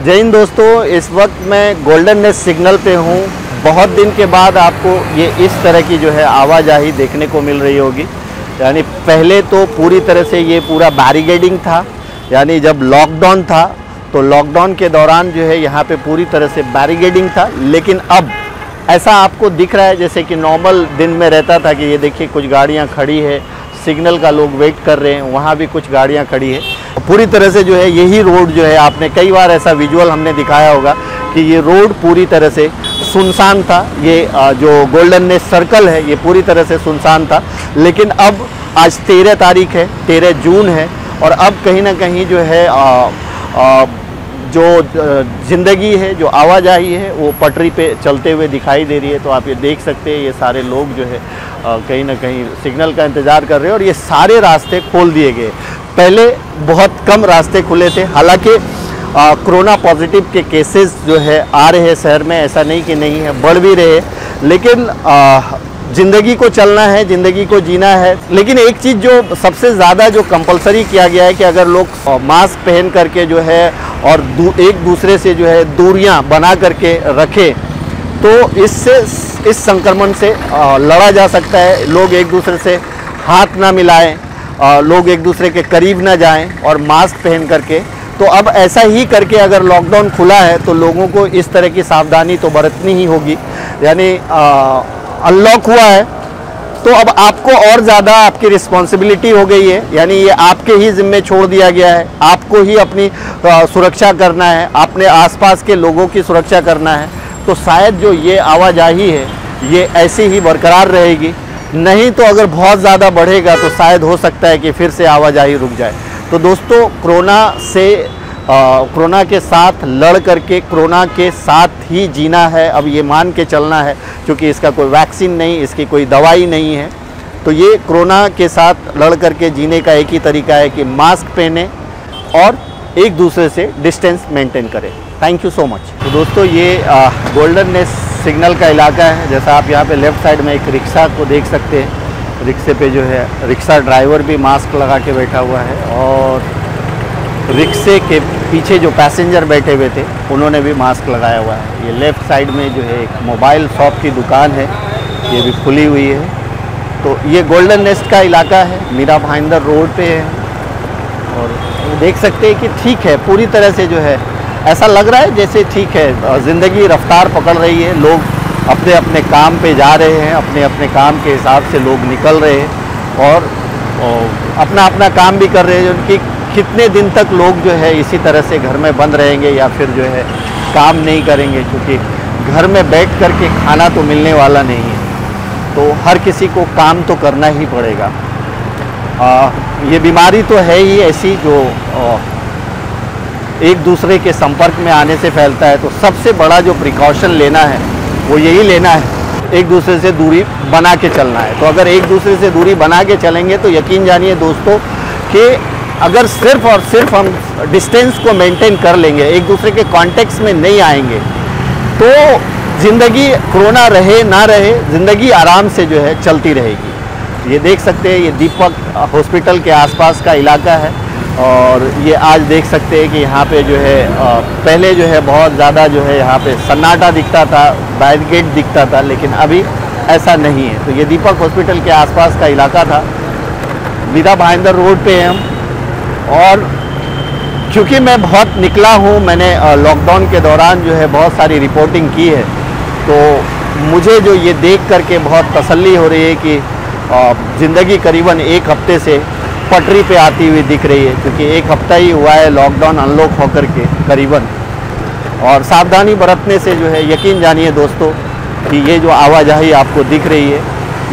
जय हिंद दोस्तों, इस वक्त मैं गोल्डन नेस्ट सिग्नल पे हूँ। बहुत दिन के बाद आपको ये इस तरह की जो है आवाजाही देखने को मिल रही होगी। यानी पहले तो पूरी तरह से ये पूरा बैरिकेडिंग था, यानी जब लॉकडाउन था तो लॉकडाउन के दौरान जो है यहाँ पे पूरी तरह से बैरिकेडिंग था। लेकिन अब ऐसा आपको दिख रहा है जैसे कि नॉर्मल दिन में रहता था कि ये देखिए कुछ गाड़ियाँ खड़ी है, सिग्नल का लोग वेट कर रहे हैं, वहाँ भी कुछ गाड़ियाँ खड़ी है। पूरी तरह से जो है यही रोड जो है, आपने कई बार ऐसा विजुअल हमने दिखाया होगा कि ये रोड पूरी तरह से सुनसान था। ये जो गोल्डन नेस्ट सर्कल है ये पूरी तरह से सुनसान था। लेकिन अब आज 13 तारीख है, 13 जून है, और अब कहीं ना कहीं जो है जो ज़िंदगी है, जो आवाजाही है वो पटरी पे चलते हुए दिखाई दे रही है। तो आप ये देख सकते हैं ये सारे लोग जो है कहीं ना कहीं सिग्नल का इंतज़ार कर रहे हैं और ये सारे रास्ते खोल दिए गए। पहले बहुत कम रास्ते खुले थे, हालांकि कोरोना पॉजिटिव के केसेस जो है आ रहे हैं शहर में, ऐसा नहीं कि नहीं है, बढ़ भी रहे, लेकिन ज़िंदगी को चलना है, ज़िंदगी को जीना है। लेकिन एक चीज़ जो सबसे ज़्यादा जो कंपलसरी किया गया है कि अगर लोग मास्क पहन करके जो है और एक दूसरे से जो है दूरियां बना करके रखें तो इससे इस संक्रमण से लड़ा जा सकता है। लोग एक दूसरे से हाथ ना मिलाएं, लोग एक दूसरे के करीब ना जाएं और मास्क पहन करके। तो अब ऐसा ही करके अगर लॉकडाउन खुला है तो लोगों को इस तरह की सावधानी तो बरतनी ही होगी। यानी अनलॉक हुआ है तो अब आपको और ज़्यादा आपकी रिस्पॉन्सिबिलिटी हो गई है, यानी ये आपके ही ज़िम्मे छोड़ दिया गया है। आपको ही अपनी सुरक्षा करना है, अपने आसपास के लोगों की सुरक्षा करना है। तो शायद जो ये आवाजाही है ये ऐसे ही बरकरार रहेगी, नहीं तो अगर बहुत ज़्यादा बढ़ेगा तो शायद हो सकता है कि फिर से आवाजाही रुक जाए। तो दोस्तों, कोरोना के साथ लड़ करके कोरोना के साथ ही जीना है, अब ये मान के चलना है, क्योंकि इसका कोई वैक्सीन नहीं, इसकी कोई दवाई नहीं है। तो ये कोरोना के साथ लड़ करके जीने का एक ही तरीका है कि मास्क पहने और एक दूसरे से डिस्टेंस मेंटेन करें। Thank you so much. तो दोस्तों, ये गोल्डन नेस्ट सिग्नल का इलाका है। जैसा आप यहाँ पे लेफ़्ट साइड में एक रिक्शा को देख सकते हैं, रिक्शे पे जो है रिक्शा ड्राइवर भी मास्क लगा के बैठा हुआ है, और रिक्शे के पीछे जो पैसेंजर बैठे हुए थे उन्होंने भी मास्क लगाया हुआ है। ये लेफ़्ट साइड में जो है एक मोबाइल शॉप की दुकान है, ये भी खुली हुई है। तो ये गोल्डन नेस्ट का इलाका है, मीरा भाईंदर रोड पे है, और देख सकते हैं कि ठीक है, पूरी तरह से जो है ऐसा लग रहा है जैसे ठीक है, ज़िंदगी रफ्तार पकड़ रही है। लोग अपने अपने काम पे जा रहे हैं, अपने अपने काम के हिसाब से लोग निकल रहे हैं और अपना अपना काम भी कर रहे हैं। उनकी कितने दिन तक लोग जो है इसी तरह से घर में बंद रहेंगे या फिर जो है काम नहीं करेंगे, क्योंकि घर में बैठ कर के खाना तो मिलने वाला नहीं है। तो हर किसी को काम तो करना ही पड़ेगा। ये बीमारी तो है ही ऐसी जो एक दूसरे के संपर्क में आने से फैलता है। तो सबसे बड़ा जो प्रिकॉशन लेना है वो यही लेना है, एक दूसरे से दूरी बना के चलना है। तो अगर एक दूसरे से दूरी बना के चलेंगे तो यकीन जानिए दोस्तों कि अगर सिर्फ और सिर्फ हम डिस्टेंस को मेंटेन कर लेंगे, एक दूसरे के कॉन्टेक्ट में नहीं आएंगे, तो ज़िंदगी कोरोना रहे ना रहे, ज़िंदगी आराम से जो है चलती रहेगी। ये देख सकते हैं, ये दीपक हॉस्पिटल के आसपास का इलाका है, और ये आज देख सकते हैं कि यहाँ पे जो है पहले जो है बहुत ज़्यादा जो है यहाँ पे सन्नाटा दिखता था, बैरिकेड दिखता था, लेकिन अभी ऐसा नहीं है। तो ये दीपक हॉस्पिटल के आसपास का इलाका था, मीरा भाईंदर रोड पे हैं हम। और क्योंकि मैं बहुत निकला हूँ, मैंने लॉकडाउन के दौरान जो है बहुत सारी रिपोर्टिंग की है, तो मुझे जो ये देख करके बहुत तसल्ली हो रही है कि ज़िंदगी करीबन एक हफ्ते से पटरी पे आती हुई दिख रही है, क्योंकि एक हफ्ता ही हुआ है लॉकडाउन अनलॉक होकर के करीबन। और सावधानी बरतने से जो है यकीन जानिए दोस्तों कि ये जो आवाजाही आपको दिख रही है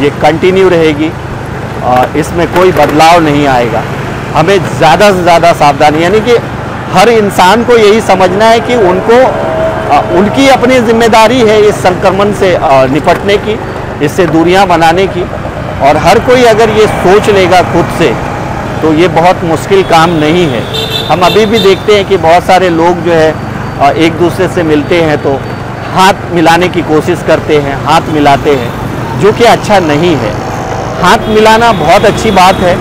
ये कंटिन्यू रहेगी, इसमें कोई बदलाव नहीं आएगा। हमें ज़्यादा से ज़्यादा सावधानी, यानी कि हर इंसान को यही समझना है कि उनकी अपनी जिम्मेदारी है इस संक्रमण से निपटने की, इससे दूरियां बनाने की। और हर कोई अगर ये सोच लेगा खुद से तो ये बहुत मुश्किल काम नहीं है। हम अभी भी देखते हैं कि बहुत सारे लोग जो है एक दूसरे से मिलते हैं तो हाथ मिलाने की कोशिश करते हैं, हाथ मिलाते हैं, जो कि अच्छा नहीं है। हाथ मिलाना बहुत अच्छी बात है,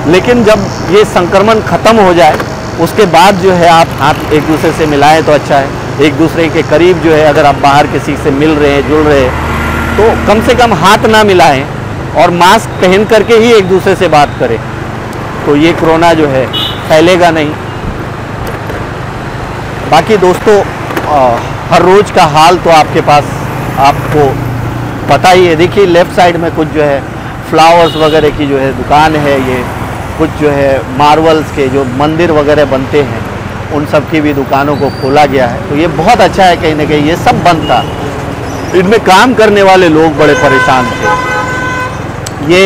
लेकिन जब ये संक्रमण ख़त्म हो जाए उसके बाद जो है आप हाथ एक दूसरे से मिलाएं तो अच्छा है। एक दूसरे के करीब जो है अगर आप बाहर किसी से मिल रहे हैं, जुड़ रहे हैं, तो कम से कम हाथ ना मिलाएं और मास्क पहन करके ही एक दूसरे से बात करें, तो ये कोरोना जो है फैलेगा नहीं। बाकी दोस्तों हर रोज़ का हाल तो आपके पास आपको पता ही है। देखिए लेफ़्ट साइड में कुछ जो है फ्लावर्स वगैरह की जो है दुकान है, ये कुछ जो है मार्बल्स के जो मंदिर वगैरह बनते हैं उन सब की भी दुकानों को खोला गया है। तो ये बहुत अच्छा है, कहीं ना कहीं ये सब बंद था, इनमें काम करने वाले लोग बड़े परेशान थे। ये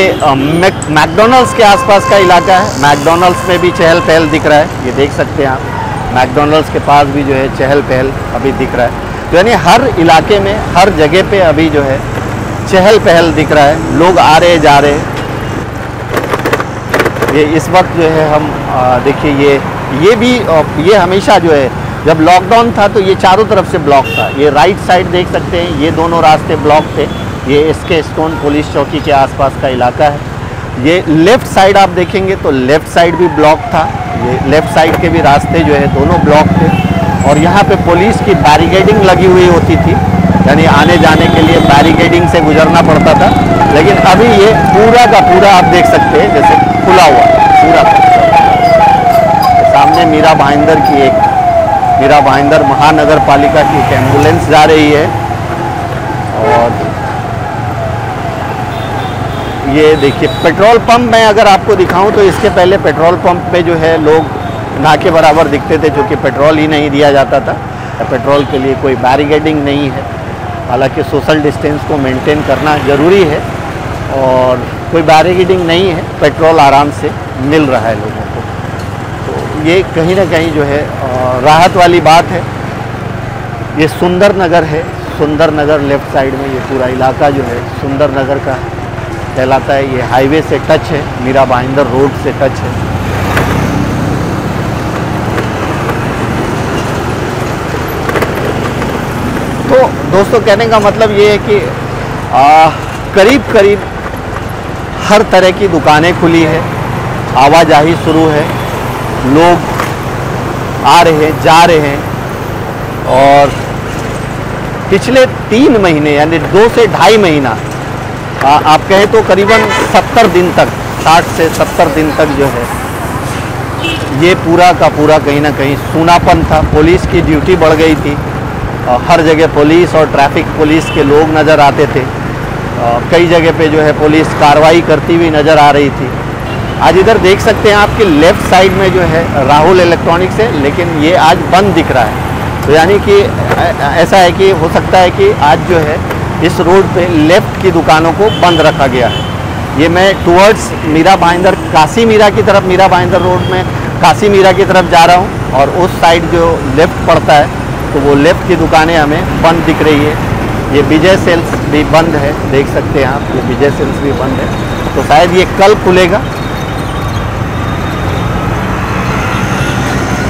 मैकडॉनल्ड्स के आसपास का इलाका है, मैकडॉनल्ड्स में भी चहल पहल दिख रहा है, ये देख सकते हैं आप। मैकडॉनल्ड्स के पास भी जो है चहल पहल अभी दिख रहा है। तो यानी हर इलाके में हर जगह पे अभी जो है चहल पहल दिख रहा है, लोग आ रहे जा रहे हैं। ये इस वक्त जो है हम देखिए ये भी ये हमेशा जो है जब लॉकडाउन था तो ये चारों तरफ से ब्लॉक था। ये राइट साइड देख सकते हैं, ये दोनों रास्ते ब्लॉक थे। ये एसके स्टोन पुलिस चौकी के आसपास का इलाका है। ये लेफ़्ट साइड आप देखेंगे तो लेफ़्ट साइड भी ब्लॉक था। ये लेफ़्ट साइड के भी रास्ते जो है दोनों ब्लॉक थे और यहाँ पे पुलिस की बैरिकेडिंग लगी हुई होती थी, यानी आने जाने के लिए बैरिकेडिंग से गुजरना पड़ता था। लेकिन अभी ये पूरा का पूरा आप देख सकते हैं जैसे खुला हुआ पूरा का पूरा। सामने मीरा भाईंदर की मीरा भाईंदर महानगर पालिका की एक एम्बुलेंस जा रही है। और ये देखिए पेट्रोल पंप में अगर आपको दिखाऊं तो इसके पहले पेट्रोल पंप पे जो है लोग ना के बराबर दिखते थे, क्योंकि पेट्रोल ही नहीं दिया जाता था। पेट्रोल के लिए कोई बैरिकेडिंग नहीं है, हालांकि सोशल डिस्टेंस को मेंटेन करना ज़रूरी है और कोई बैरिकेडिंग नहीं है, पेट्रोल आराम से मिल रहा है लोगों को। तो ये कहीं ना कहीं जो है राहत वाली बात है। ये सुंदर नगर है, सुंदर नगर लेफ़्ट साइड में ये पूरा इलाका जो है सुंदर नगर का कहलाता है। ये हाईवे से टच है, मीरा भाईंदर रोड से टच है। तो दोस्तों कहने का मतलब ये है कि करीब करीब हर तरह की दुकानें खुली है, आवाजाही शुरू है, लोग आ रहे हैं जा रहे हैं। और पिछले 3 महीने यानी 2 से ढाई महीना आप कहें तो करीबन 70 दिन तक 60 से 70 दिन तक जो है ये पूरा का पूरा कहीं ना कहीं सूनापन था। पुलिस की ड्यूटी बढ़ गई थी, हर जगह पुलिस और ट्रैफिक पुलिस के लोग नज़र आते थे। कई जगह पे जो है पुलिस कार्रवाई करती हुई नज़र आ रही थी। आज इधर देख सकते हैं आपके लेफ़्ट साइड में जो है राहुल इलेक्ट्रॉनिक्स है, लेकिन ये आज बंद दिख रहा है। तो यानी कि ऐसा है कि हो सकता है कि आज जो है इस रोड पे लेफ़्ट की दुकानों को बंद रखा गया है। ये मैं टुवर्ड्स मीरा भाईंदर काशी मीरा की तरफ, मीरा भाईंदर रोड में काशी मीरा की तरफ जा रहा हूँ और उस साइड जो लेफ़्ट पड़ता है तो वो लेफ़्ट की दुकानें हमें बंद दिख रही है। ये विजय सेल्स भी बंद है, देख सकते हैं आप, ये विजय सेल्स भी बंद है। तो शायद ये कल खुलेगा।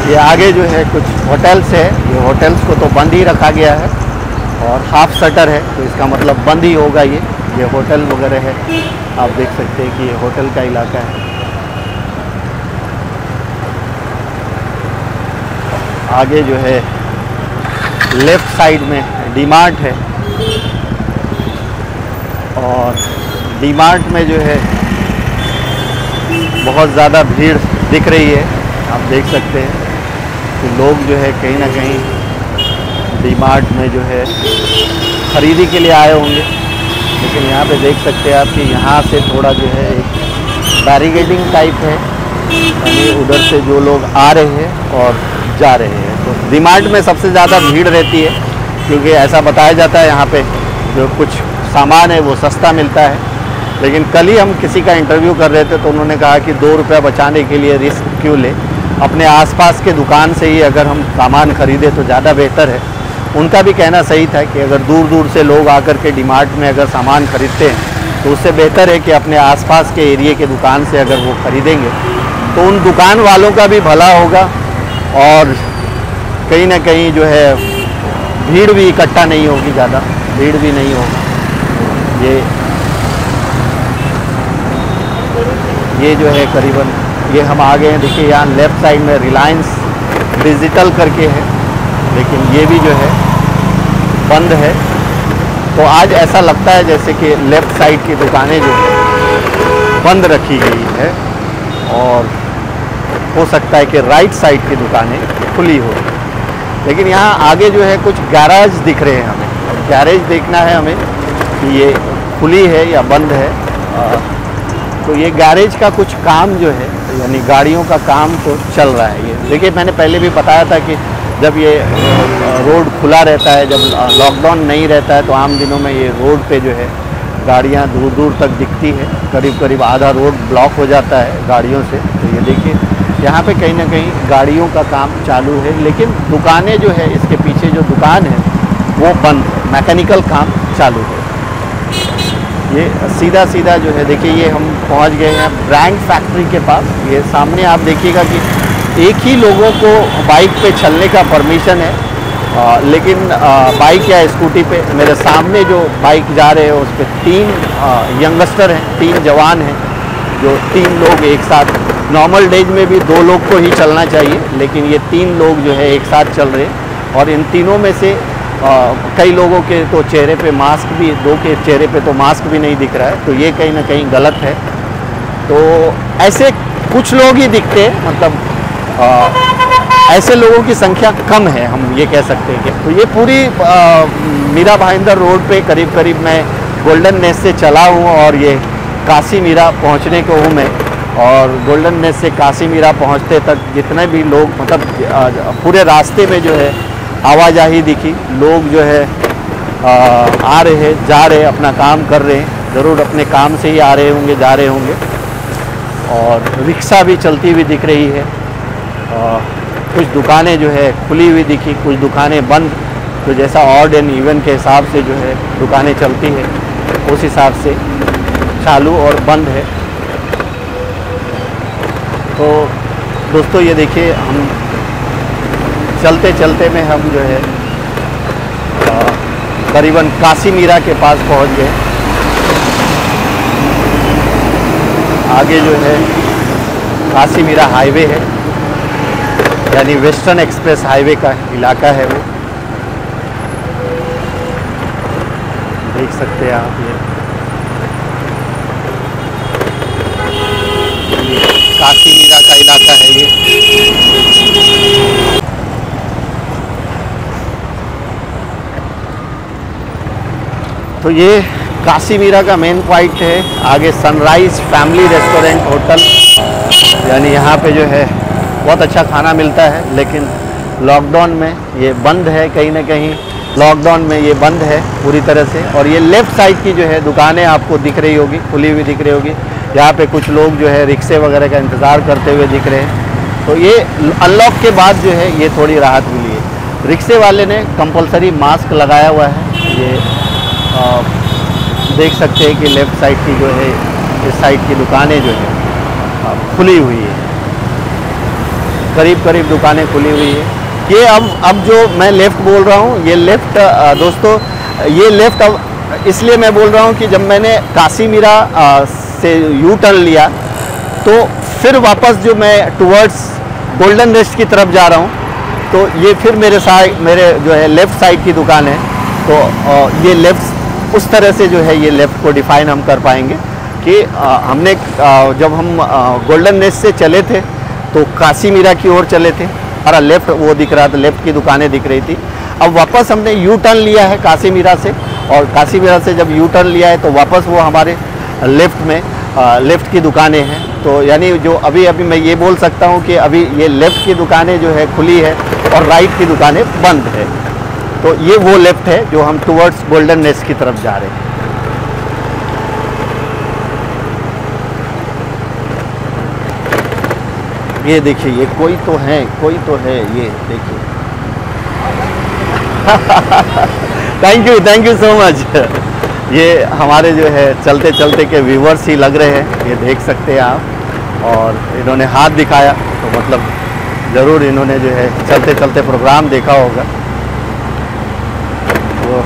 ये आगे जो है कुछ होटल्स है, ये होटल्स को तो बंद ही रखा गया है और हाफ शटर है, तो इसका मतलब बंद ही होगा। ये होटल वगैरह है, आप देख सकते हैं कि ये होटल का इलाका है। आगे जो है लेफ़्ट साइड में डीमार्ट है और डीमार्ट में जो है बहुत ज़्यादा भीड़ दिख रही है। आप देख सकते हैं कि लोग जो है कहीं ना कहीं डीमार्ट में जो है ख़रीदी के लिए आए होंगे। लेकिन यहाँ पे देख सकते हैं आप कि यहाँ से थोड़ा जो है एक बैरिकेडिंग टाइप है, यानी उधर से जो लोग आ रहे हैं और जा रहे हैं। तो डीमार्ट में सबसे ज़्यादा भीड़ रहती है, क्योंकि ऐसा बताया जाता है यहाँ पे जो कुछ सामान है वो सस्ता मिलता है। लेकिन कल ही हम किसी का इंटरव्यू कर रहे थे तो उन्होंने कहा कि 2 रुपया बचाने के लिए रिस्क क्यों ले, अपने आसपास के दुकान से ही अगर हम सामान खरीदें तो ज़्यादा बेहतर है। उनका भी कहना सही था कि अगर दूर दूर से लोग आकर के डीमार्ट में अगर सामान खरीदते हैं तो उससे बेहतर है कि अपने आसपास के एरिए के दुकान से अगर वो ख़रीदेंगे तो उन दुकान वालों का भी भला होगा और कहीं ना कहीं जो है भीड़ भी इकट्ठा नहीं होगी, ज़्यादा भीड़ भी नहीं होगी। ये जो है करीबन ये हम आ गए हैं। देखिए यहाँ लेफ़्ट साइड में रिलायंस डिजिटल करके है, लेकिन ये भी जो है बंद है। तो आज ऐसा लगता है जैसे कि लेफ़्ट साइड की दुकानें जो है बंद रखी गई है और हो सकता है कि राइट साइड की दुकानें खुली हो। लेकिन यहाँ आगे जो है कुछ गैराज दिख रहे हैं हमें। गैरेज देखना है हमें कि ये खुली है या बंद है। तो ये गैरेज का कुछ काम जो है, यानी गाड़ियों का काम तो चल रहा है। ये देखिए, मैंने पहले भी बताया था कि जब ये रोड खुला रहता है, जब लॉकडाउन नहीं रहता है, तो आम दिनों में ये रोड पे जो है गाड़ियाँ दूर दूर तक दिखती है। करीब करीब आधा रोड ब्लॉक हो जाता है गाड़ियों से। तो ये देखिए, यहाँ पे कहीं ना कहीं गाड़ियों का काम चालू है, लेकिन दुकानें जो है, इसके पीछे जो दुकान है वो बंद है, मैकेनिकल काम चालू है। ये सीधा सीधा जो है, देखिए ये हम पहुँच गए हैं ब्रांड फैक्ट्री के पास। ये सामने आप देखिएगा कि एक ही लोगों को बाइक पे चलने का परमिशन है, लेकिन बाइक या स्कूटी पे मेरे सामने जो बाइक जा रहे हैं उस पर 3 यंगस्टर हैं, 3 जवान हैं, जो 3 लोग एक साथ। नॉर्मल डेज में भी 2 लोग को ही चलना चाहिए, लेकिन ये 3 लोग जो है एक साथ चल रहे हैं। और इन तीनों में से कई लोगों के तो चेहरे पे मास्क भी, 2 के चेहरे पे तो मास्क भी नहीं दिख रहा है। तो ये कहीं ना कहीं गलत है। तो ऐसे कुछ लोग ही दिखते हैं, मतलब ऐसे लोगों की संख्या कम है, हम ये कह सकते हैं कि। तो ये पूरी मीरा भाईंदर रोड पे करीब करीब मैं गोल्डन नेस्ट से चला हूँ और ये काशी मीरा पहुँचने को हूँ मैं। और गोल्डन नेस्ट से काशी मीरा पहुँचते तक जितने भी लोग, मतलब पूरे रास्ते में जो है आवाजाही दिखी। लोग जो है आ रहे हैं, जा रहे हैं, अपना काम कर रहे हैं। ज़रूर अपने काम से ही आ रहे होंगे, जा रहे होंगे। और रिक्शा भी चलती हुई दिख रही है। कुछ दुकानें जो है खुली हुई दिखी, कुछ दुकानें बंद। तो जैसा ऑड एंड इवन के हिसाब से जो है दुकानें चलती है, उस हिसाब से चालू और बंद है। तो दोस्तों ये देखिए, हम चलते चलते में हम जो है करीबन काशी मीरा के पास पहुंच गए। आगे जो है काशी मीरा हाईवे है, यानी वेस्टर्न एक्सप्रेस हाईवे का इलाका है वो। देख सकते हैं आप, ये काशी मीरा का इलाका है ये। तो ये काशी मीरा का मेन पॉइंट है। आगे सनराइज़ फैमिली रेस्टोरेंट होटल, यानी यहाँ पे जो है बहुत अच्छा खाना मिलता है, लेकिन लॉकडाउन में ये बंद है। कहीं ना कहीं लॉकडाउन में ये बंद है पूरी तरह से। और ये लेफ़्ट साइड की जो है दुकानें आपको दिख रही होगी, खुली हुई दिख रही होगी। यहाँ पे कुछ लोग जो है रिक्शे वगैरह का इंतज़ार करते हुए दिख रहे हैं। तो ये अनलॉक के बाद जो है ये थोड़ी राहत मिली है। रिक्शे वाले ने कंपलसरी मास्क लगाया हुआ है। ये देख सकते हैं कि लेफ़्ट साइड की जो है, इस साइड की दुकानें जो है खुली हुई है, करीब करीब दुकानें खुली हुई है। ये अब जो मैं लेफ़्ट बोल रहा हूँ, ये लेफ़्ट दोस्तों, ये लेफ़्ट अब इसलिए मैं बोल रहा हूँ कि जब मैंने काशी मीरा से यू टर्न लिया, तो फिर वापस जो मैं टुवर्ड्स गोल्डन नेस्ट की तरफ जा रहा हूँ, तो ये फिर मेरे जो है लेफ़्ट साइड की दुकान है। तो ये लेफ़्ट उस तरह से जो है ये लेफ़्ट को डिफ़ाइन हम कर पाएंगे कि हमने जब हम गोल्डन नेस्ट से चले थे तो काशी मीरा की ओर चले थे, हमारा लेफ़्ट वो दिख रहा था, लेफ़्ट की दुकानें दिख रही थी। अब वापस हमने यू टर्न लिया है काशी मीरा से, और काशी मीरा से जब यू टर्न लिया है तो वापस वो हमारे लेफ़्ट में लेफ़्ट की दुकानें हैं। तो यानी जो अभी मैं ये बोल सकता हूँ कि अभी ये लेफ़्ट की दुकानें जो है खुली है और राइट की दुकानें बंद है। तो ये वो लेफ़्ट है जो हम टुवर्ड्स गोल्डन नेस्ट की तरफ जा रहे हैं। ये देखिए, ये कोई तो है ये देखिए। Thank you so much. ये हमारे जो है चलते चलते के व्यूवर्स ही लग रहे हैं, ये देख सकते हैं आप। और इन्होंने हाथ दिखाया, तो मतलब ज़रूर इन्होंने जो है चलते चलते प्रोग्राम देखा होगा। तो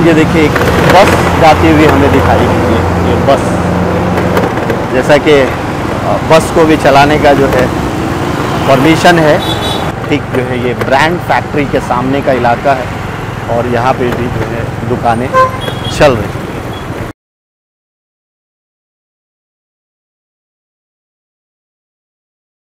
ये देखिए, एक बस जाती हुई हमें दिखाई, ये बस। जैसा कि बस को भी चलाने का जो है परमिशन है। ठीक जो है ये ब्रांड फैक्ट्री के सामने का इलाका है और यहाँ पे भी जो है दुकानें चल रही हैं।